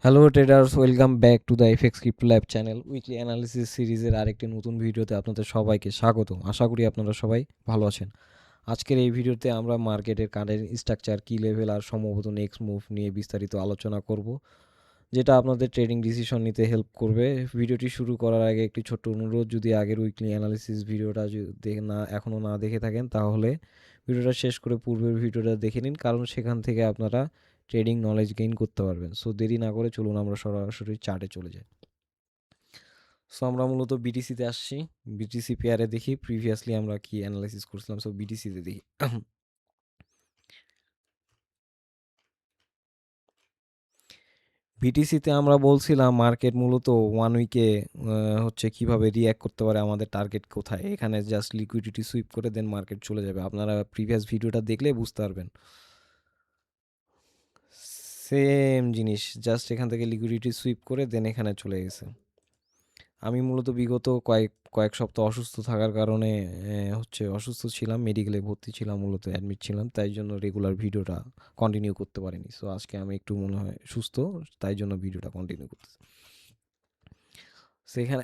Hello traders, welcome back to the FX crypto lab channel weekly analysis সিরিজের আরেকটি নতুন ভিডিওতে আপনাদের সবাইকে স্বাগত। আশা করি আপনারা সবাই ভালো আছেন। আজকের এই ভিডিওতে আমরা মার্কেটের কারেন্ট স্ট্রাকচার, কি লেভেল আর সম্ভবত নেক্সট মুভ নিয়ে বিস্তারিত আলোচনা করব, যেটা আপনাদের ট্রেডিং ডিসিশন নিতে হেল্প করবে। ভিডিওটি শুরু করার আগে একটি ছোট্ট অনুরোধ, যদি আগের উইকলি অ্যানালিসিস ভিডিওটা এখনও না দেখে থাকেন তাহলে ভিডিওটা শেষ করে পূর্বের ভিডিওটা দেখে নিন, কারণ সেখান থেকে আপনারা ট্রেডিং নলেজ গেইন করতে পারবেন। সো দেরি না করে চলুন আমরা সরাসরি চার্টে চলে যাই। সো আমরা মূলত বিটিসিতে আসছি। বিটিসি পেয়ারে দেখি প্রিভিয়াসলি আমরা কি অ্যানালাইসিস করছিলাম। সো বিটিসিতে দেখি বিটিসিতে আমরা বলছিলাম মার্কেট মূলত ওয়ান উইকে হচ্ছে কিভাবে রিয়্যাক্ট করতে পারে, আমাদের টার্গেট কোথায়। এখানে জাস্ট লিকুইডিটি সুইপ করে দেন মার্কেট চলে যাবে। আপনারা প্রিভিয়াস ভিডিওটা দেখলে বুঝতে পারবেন। সেম জিনিস, জাস্ট এখান থেকে লিকুইডিটি সুইপ করে দেন এখানে চলে গেছে। আমি মূলত বিগত কয়েক সপ্তাহ অসুস্থ থাকার কারণে হচ্ছে অসুস্থ ছিলাম, মেডিকেলে ভর্তি ছিলাম, মূলত অ্যাডমিট ছিলাম, তাই জন্য রেগুলার ভিডিওটা কন্টিনিউ করতে পারিনি। সো আজকে আমি একটু মনে হয় সুস্থ, তাই জন্য ভিডিওটা কন্টিনিউ করতেছি। সেখানে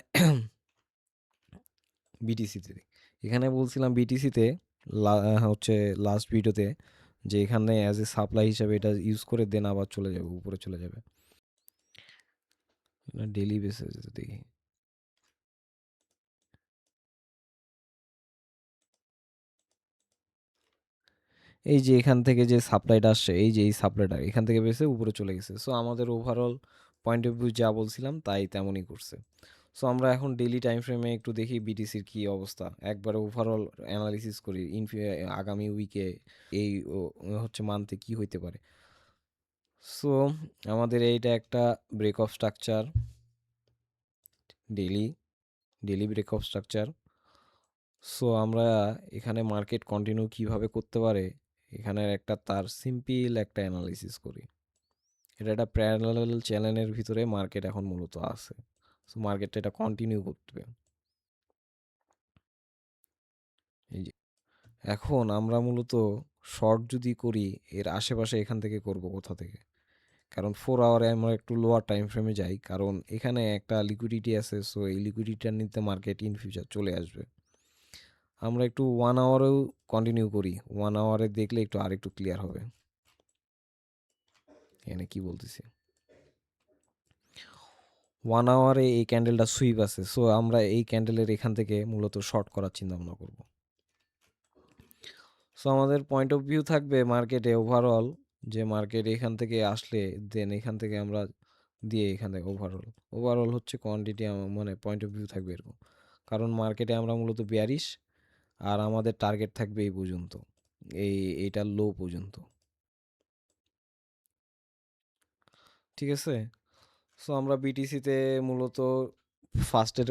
বিটিসিতে এখানে বলছিলাম বিটিসিতে হচ্ছে লাস্ট ভিডিওতে যে এখানে অ্যাজ এ সাপ্লাই হিসাবে এটা ইউজ করে দেন আবার চলে যাবে, উপরে চলে যাবে। ডেলি বেসিসে দেখি এই যে এখান থেকে যে সাপ্লাইটা আসছে, এই যে এই সাপ্লাইটা এখান থেকে বেসে উপরে চলে গেছে। সো আমাদের ওভারঅল পয়েন্ট অফ ভিউ যা বলছিলাম তাই তেমনই করছে। সো আমরা এখন ডেইলি টাইম ফ্রেমে একটু দেখি বিটিসির কি অবস্থা, একবারে ওভারঅল অ্যানালিসিস করি আগামী উইকে এই হচ্ছে মান্থে কি হইতে পারে। সো আমাদের এইটা একটা break of structure, daily daily break of structure. So আমরা এখানে মার্কেট কন্টিনিউ কিভাবে করতে পারে, এখানের একটা তার সিম্পল একটা অ্যানালিসিস করি। এটা একটা প্যারালাল চ্যানেলের ভিতরে মার্কেট এখন মূলত আছে। সো মার্কেটটা এটা কন্টিনিউ করবে। এই যে এখন আমরা মূলত শর্ট যদি করি, এর আশেপাশে এখান থেকে করব কোথা থেকে, কারণ 4 আওয়ারে আমরা একটু লোয়ার টাইম ফ্রেমে যাই, কারণ এখানে একটা লিকুইডিটি আছে। সো এই লিকুইডিটিটা নিতে মার্কেট ইন ফিউচার চলে আসবে। আমরা একটু 1 আওয়ারেও কন্টিনিউ করি, 1 আওয়ারে দেখলে একটু আরেকটু ক্লিয়ার হবে এখানে কি বলতেছি। 1 আওয়ারে এই ক্যান্ডেলটা সুইপ আছে, সো আমরা এই ক্যান্ডেলের এখান থেকে মূলত শর্ট করার চিন্তা ভাবনা করব। সো আমাদের পয়েন্ট অফ ভিউ থাকবে মার্কেটে ওভারঅল, যে মার্কেট এখান থেকে আসলে দেন এখান থেকে আমরা দিয়ে এখান থেকে ওভারঅল হচ্ছে কোয়ান্টিটি, মানে পয়েন্ট অফ ভিউ থাকবে এরকম। কারণ মার্কেটে আমরা মূলত বিয়ারিশ, আর আমাদের টার্গেট থাকবে এই পর্যন্ত, এইটার লো পর্যন্ত। ঠিক আছে। সো আমরা বিটিসিতে মূলত ফার্স্টের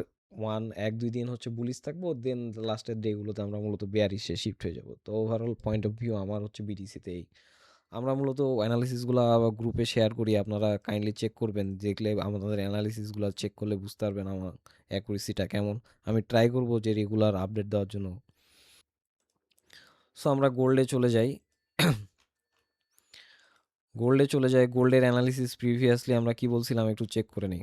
1-2 দিন হচ্ছে বুলিশ থাকবো, দেন লাস্টের ডেগুলোতে আমরা মূলত বেয়ারিশে শিফট হয়ে যাব। তো ওভারঅল পয়েন্ট অফ ভিউ আমার হচ্ছে বিটিসিতে এই। আমরা মূলত অ্যানালিসিসগুলো গ্রুপে শেয়ার করি, আপনারা কাইন্ডলি চেক করবেন, দেখলে আমাদের অ্যানালিসিসগুলো চেক করলে বুঝতে পারবেন আমার অ্যাকুরেসিটা কেমন। আমি ট্রাই করব যে রেগুলার আপডেট দেওয়ার জন্য। সো আমরা গোল্ডে চলে যাই। গোল্ডের অ্যানালিসিস প্রিভিয়াসলি আমরা কি বলছিলাম একটু চেক করে নিই।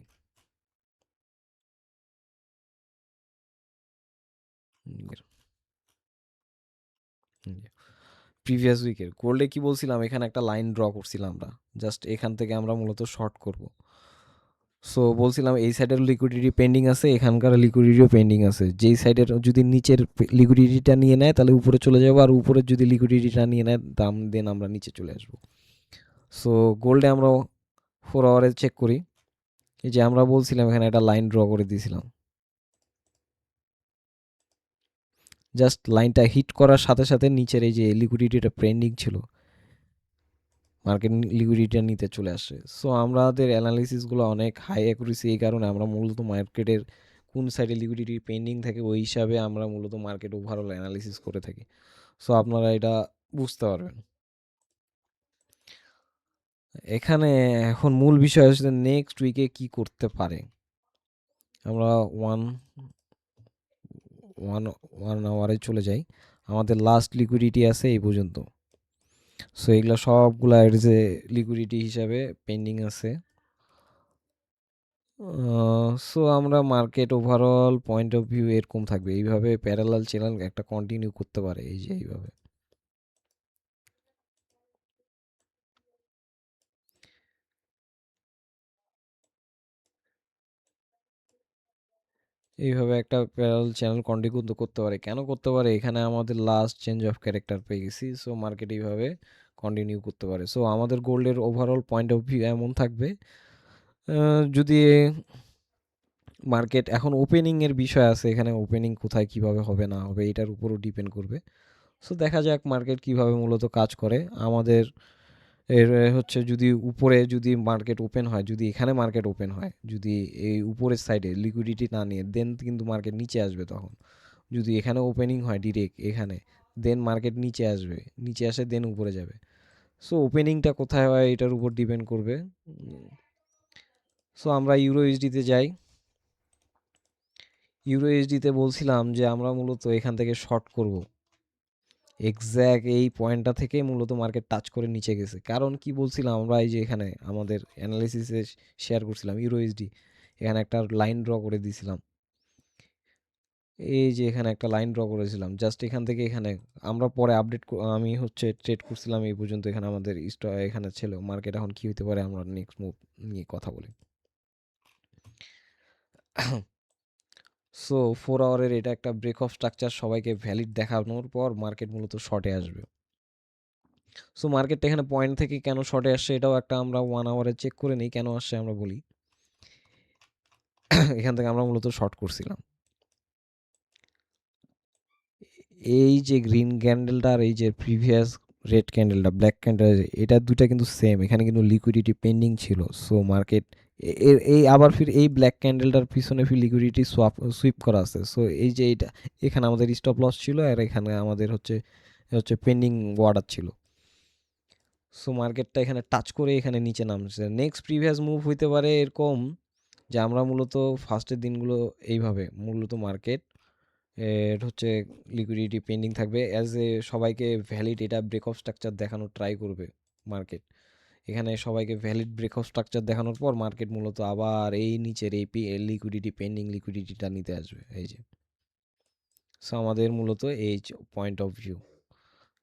প্রিভিয়াস উইকের গোল্ডে কি বলছিলাম, এখানে একটা লাইন ড্র করছিলাম আমরা, জাস্ট এখান থেকে আমরা মূলত শর্ট করব। সো বলছিলাম এই সাইডের লিকুইডিটি পেন্ডিং আছে, এখানকার লিকুইডিটিও পেন্ডিং আছে। যেই সাইডের যদি নিচের লিকুইডিটিটা নিয়ে নেয় তাহলে উপরে চলে যাবো, আর উপরের যদি লিকুইডিটিটা নিয়ে নেয় দাম দেন আমরা নিচে চলে আসবো। সো গোল্ডে আমরা 4 আওয়ারে চেক করি। এই যে আমরা বলছিলাম এখানে একটা লাইন ড্র করে দিয়েছিলাম, জাস্ট লাইনটা হিট করার সাথে সাথে নিচের এই যে লিকুইডিটিটা পেন্ডিং ছিল, মার্কেট লিকুইডিটিটা নিতে চলে আসে। সো আমাদের অ্যানালিসিসগুলো অনেক হাই অ্যাকুরেসি, এই কারণে আমরা মূলত মার্কেটের কোন সাইডে লিকুইডিটি পেন্ডিং থাকে ওই হিসাবে আমরা মূলত মার্কেট ওভারঅল অ্যানালিসিস করে থাকি। সো আপনারা এটা বুঝতে পারবেন। এখানে এখন মূল বিষয় হচ্ছে নেক্সট উইকে কি করতে পারে। আমরা ওয়ান ওয়ান ওয়ান আওয়ারে চলে যাই। আমাদের লাস্ট লিকুইডিটি আছে এই পর্যন্ত। সো এগুলো সবগুলা এর যে লিকুইডিটি হিসাবে পেন্ডিং আছে। সো আমরা market overall point of view এরকম থাকবে, এইভাবে প্যারালাল চ্যানেল একটা কন্টিনিউ করতে পারে, এই যে এইভাবে। এইভাবে একটা প্যারালাল চ্যানেল কন্টিনিউ করতে পারে। কেন করতে পারে? এখানে আমাদের লাস্ট চেঞ্জ অফ ক্যারেক্টার পেয়ে গেছি, সো মার্কেট এইভাবে কন্টিনিউ করতে পারে। সো আমাদের গোল্ডের ওভারঅল পয়েন্ট অফ ভিউ এমন থাকবে, যদি মার্কেট এখন ওপেনিং এর বিষয় আছে, এখানে ওপেনিং কোথায় কিভাবে হবে না হবে এটার উপরও ডিপেন্ড করবে। সো দেখা যাক মার্কেট কিভাবে মূলত কাজ করে আমাদের। এর হচ্ছে যদি উপরে যদি মার্কেট ওপেন হয়, যদি এখানে মার্কেট ওপেন হয়, যদি এই উপরের সাইডে লিকুইডিটি না নিয়ে, দেন কিন্তু মার্কেট নিচে আসবে তখন। যদি এখানে ওপেনিং হয় ডিরেক্ট এখানে, দেন মার্কেট নিচে আসবে, নিচে আসে দেন উপরে যাবে। সো ওপেনিংটা কোথায় হয় এটার উপর ডিপেন্ড করবে। সো আমরা ইউরো ইউএসডিতে যাই। ইউরো ইউএসডিতে বলছিলাম যে আমরা মূলত এখান থেকে শর্ট করব। এক্স্যাক্ট এই পয়েন্টটা থেকে মূলত মার্কেট টাচ করে নিচে গেছে। কারণ কি বলছিলাম আমরা, এই যে এখানে আমাদের অ্যানালিসিসে শেয়ার করছিলাম ইউরোএসডি, এখানে একটা লাইন ড্র করে দিয়েছিলাম। এই যে এখানে একটা লাইন ড্র করেছিলাম জাস্ট এখান থেকে এখানে। আমরা পরে আপডেট, আমি হচ্ছে ট্রেড করছিলাম এই পর্যন্ত, এখানে আমাদের এখানে ছিল। মার্কেট এখন কি হতে পারে আমরা নেক্সট মুভ নিয়ে কথা বলি। সো 4 আওয়ারের এটা একটা ব্রেক অফ স্ট্রাকচার, সবাইকে ভ্যালিড দেখানোর পর মার্কেট মূলত শর্টে আসবে। সো মার্কেটটা এখানে পয়েন্ট থেকে কেন শর্টে আসছে এটাও একটা আমরা 1 আওয়ারে চেক করে নিই কেন আসছে আমরা বলি। এখান থেকে আমরা মূলত শর্ট করছিলাম। এই যে গ্রিন ক্যান্ডেলটা আর এই যে প্রিভিয়াস রেড ক্যান্ডেলটা, ব্ল্যাক ক্যান্ডেল, এটা দুইটা কিন্তু সেম, এখানে কিন্তু লিকুইডিটি পেন্ডিং ছিল। সো মার্কেট এই আবার ফির এই ব্ল্যাক ক্যান্ডেলটার পিছনে ফির লিকুইডিটি সুইপ করা আছে। সো এই যে এইটা, এখানে আমাদের স্টপ লস ছিল আর এখানে আমাদের হচ্ছে হচ্ছে পেন্ডিং অর্ডার ছিল। সো মার্কেটটা এখানে টাচ করে এখানে নিচে নামছে। নেক্সট প্রিভিয়াস মুভ হইতে পারে এরকম যে আমরা মূলত ফার্স্টের দিনগুলো এইভাবে মূলত মার্কেট এর হচ্ছে লিকুইডিটি পেন্ডিং থাকবে অ্যাজ এ সবাইকে ভ্যালিড এটা ব্রেক অফ স্ট্রাকচার দেখানোর ট্রাই করবে মার্কেট। এখানে সবাইকে ভ্যালিড ব্রেক অফ স্ট্রাকচার দেখানোর পর মার্কেট মূলত আবার এই নিচের এই লিকুইডিটি পেন্ডিং লিকুইডিটিটা নিতে আসবে, এই যে। সো আমাদের মূলত এই পয়েন্ট অফ ভিউ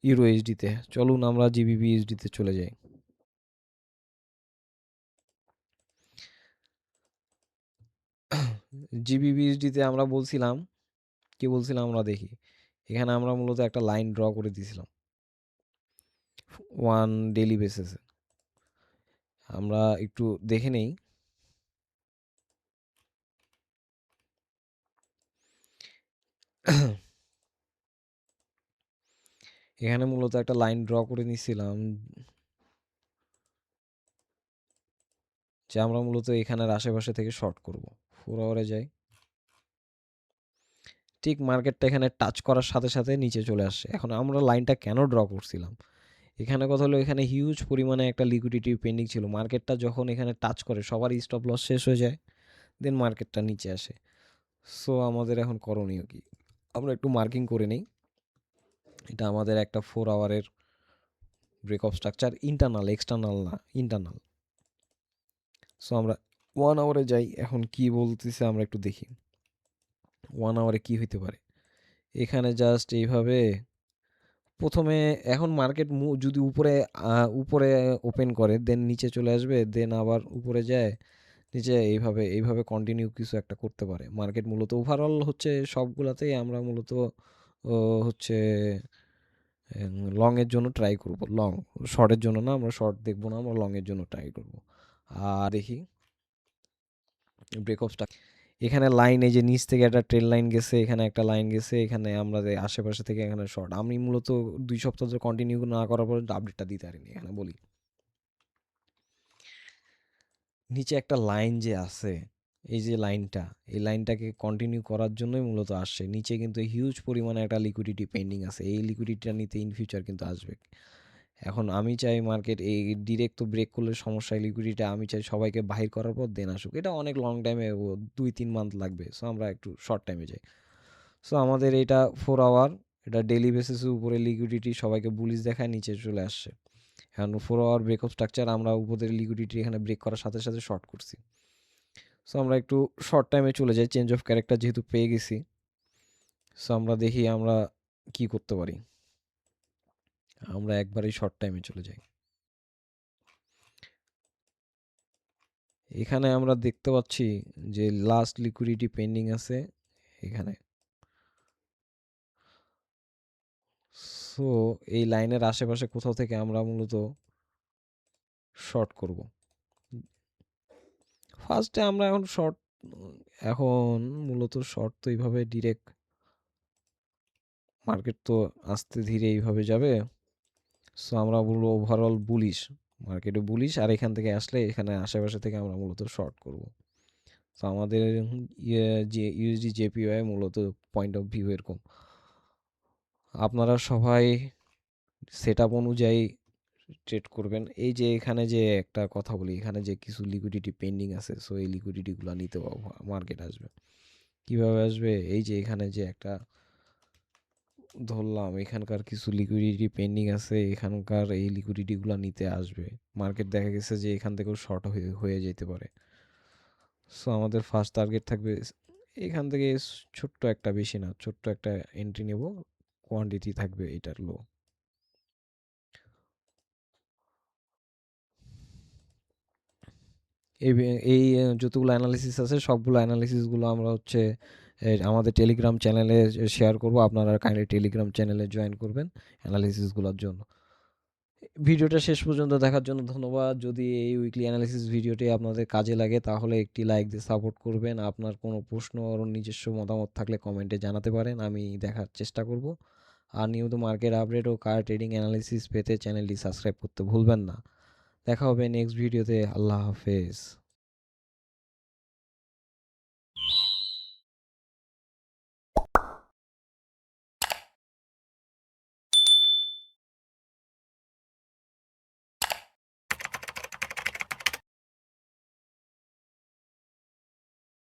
ইউরো এইচডিতে। চলুন আমরা জিবিবি এইচডিতে চলে যাই। জিবিবি এইচডিতে আমরা বলছিলাম, কি বলছিলাম আমরা দেখি। এখানে আমরা মূলত একটা লাইন ড্র করে দিয়েছিলাম ওয়ান ডেইলি বেসিসে। আমরা একটু দেখে নেই। এখানে মূলত একটা লাইন ড্র করে নিছিলাম যে আমরা মূলত এখানের আশেপাশে থেকে শর্ট করব। 4 আওয়ারে যাই, ঠিক মার্কেটটা এখানে টাচ করার সাথে সাথে নিচে চলে আসছে। এখন আমরা লাইনটা কেন ড্র করছিলাম, এখানে কথা হলো এখানে হিউজ পরিমাণে একটা লিকুইডিটি পেন্ডিং ছিল। মার্কেটটা যখন এখানে টাচ করে সবার স্টপ লস শেষ হয়ে যায়, দেন মার্কেটটা নিচে আসে। সো আমাদের এখন করণীয় কি, আমরা একটু মার্কিং করে নেই। এটা আমাদের একটা 4 আওয়ারের break of structure, internal, external না, ইন্টারনাল। সো আমরা 1 আওয়ারে যাই, এখন কি বলতেছে আমরা একটু দেখি 1 আওয়ারে কি হইতে পারে। এখানে জাস্ট এইভাবে প্রথমে এখন মার্কেট যদি উপরে উপরে ওপেন করে দেন নিচে চলে আসবে, দেন আবার উপরে যায় নিচে, এইভাবে এইভাবে কন্টিনিউ কিছু একটা করতে পারে মার্কেট। মূলত ওভারঅল হচ্ছে সবগুলাতেই আমরা মূলত হচ্ছে লং এর জন্য ট্রাই করব, লং, শর্টের জন্য না, আমরা শর্ট দেখবো না, আমরা লং এর জন্য ট্রাই করব। আর দেখি ব্রেক অফ স্টক, এখানে লাইন এই যে নিচ থেকে একটা ট্রেন লাইন গেছে, এখানে একটা লাইন গেছে, এখানে আমরা যে আশেপাশে থেকে এখানে শর্ট। আমি মূলত 2 সপ্তাহ ধরে কন্টিনিউ না করার পর্যন্ত আপডেটটা দিতে পারিনি। এখানে বলি নিচে একটা লাইন যে আছে, এই যে লাইনটা, এই লাইনটাকে কন্টিনিউ করার জন্যই মূলত আসছে। নিচে কিন্তু হিউজ পরিমাণে একটা লিকুইডিটি পেন্ডিং আছে, এই লিকুইডিটিটা নিতে ইন ফিউচার কিন্তু আসবে। এখন আমি চাই মার্কেট এই ডিরেক্ট তো ব্রেক করলে সমস্যায় লিকুইডিটি, আমি চাই সবাইকে বাহির করার পর দেন আসুক। এটা অনেক লং টাইমে, 2-3 মান্থ লাগবে। সো আমরা একটু শর্ট টাইমে যাই। সো আমাদের এটা 4 আওয়ার, এটা ডেইলি বেসিসের উপরে লিকুইডিটি সবাইকে বুলিশ দেখায় নিচে চলে আসছে। এখন 4 আওয়ার ব্রেক অফ স্ট্রাকচার, আমরা উপরের লিকুইডিটি এখানে ব্রেক করার সাথে সাথে শর্ট করছি। সো আমরা একটু শর্ট টাইমে চলে যাই, চেঞ্জ অফ ক্যারেক্টার যেহেতু পেয়ে গেছি। সো আমরা দেখি আমরা কি করতে পারি। আমরা একবারেই শর্ট টাইমে চলে যাই। এখানে আমরা দেখতে পাচ্ছি যে লাস্ট লিকুইডিটি পেন্ডিং আছে এখানে। সো এই লাইনের আশেপাশে কোথাও থেকে আমরা মূলত শর্ট করব। ফার্স্টে আমরা এখন মূলত শর্ট তো এইভাবে ডিরেক্ট, মার্কেট তো আস্তে ধীরে এইভাবে যাবে। সো আমরা বলবো ওভারঅল বুলিশ, মার্কেটে বুলিশ, আর এখান থেকে আসলে এখানে আশেপাশে থেকে আমরা মূলত শর্ট করব। তো আমাদের যে ইউএসডি জেপিওয়াই মূলত পয়েন্ট অফ ভিউ এরকম। আপনারা সবাই সেট আপ অনুযায়ী ট্রেড করবেন। এই যে এখানে যে একটা কথা বলি, এখানে যে কিছু লিকুইডিটি পেন্ডিং আছে, সো এই লিকুইডিটিগুলো নিতে মার্কেট আসবে। কিভাবে আসবে? এই যে এখানে যে একটা ধরলাম এখানকার কিছু লিকুইডিটি পেন্ডিং আছে, এখানকার এই লিকুইডিটিগুলো নিতে আসবে মার্কেট। দেখা গেছে যে এখান থেকেও শর্ট হয়ে যেতে পারে। সো আমাদের ফার্স্ট টার্গেট থাকবে এখান থেকে ছোট্ট একটা, বেশি না, ছোট্ট একটা এন্ট্রি নেব। কোয়ান্টিটি থাকবে এটার লো। এই এই যতগুলো অ্যানালিসিস আছে সবগুলো অ্যানালিসিসগুলো আমরা হচ্ছে আমাদের টেলিগ্রাম চ্যানেলে শেয়ার করব। আপনারা কাইন্ডলি টেলিগ্রাম চ্যানেলে জয়েন করবেন অ্যানালিসিসগুলোর জন্য। ভিডিওটা শেষ পর্যন্ত দেখার জন্য ধন্যবাদ। যদি এই উইকলি অ্যানালিসিস ভিডিওটি আপনাদের কাজে লাগে তাহলে একটি লাইক দিয়ে সাপোর্ট করবেন। আপনার কোনো প্রশ্ন আর নিজস্ব মতামত থাকলে কমেন্টে জানাতে পারেন, আমি দেখার চেষ্টা করব। আর নিয়মিত মার্কেট আপডেট ও কার ট্রেডিং অ্যানালিসিস পেতে চ্যানেলটি সাবস্ক্রাইব করতে ভুলবেন না। দেখা হবে নেক্সট ভিডিওতে। আল্লাহ হাফেজ।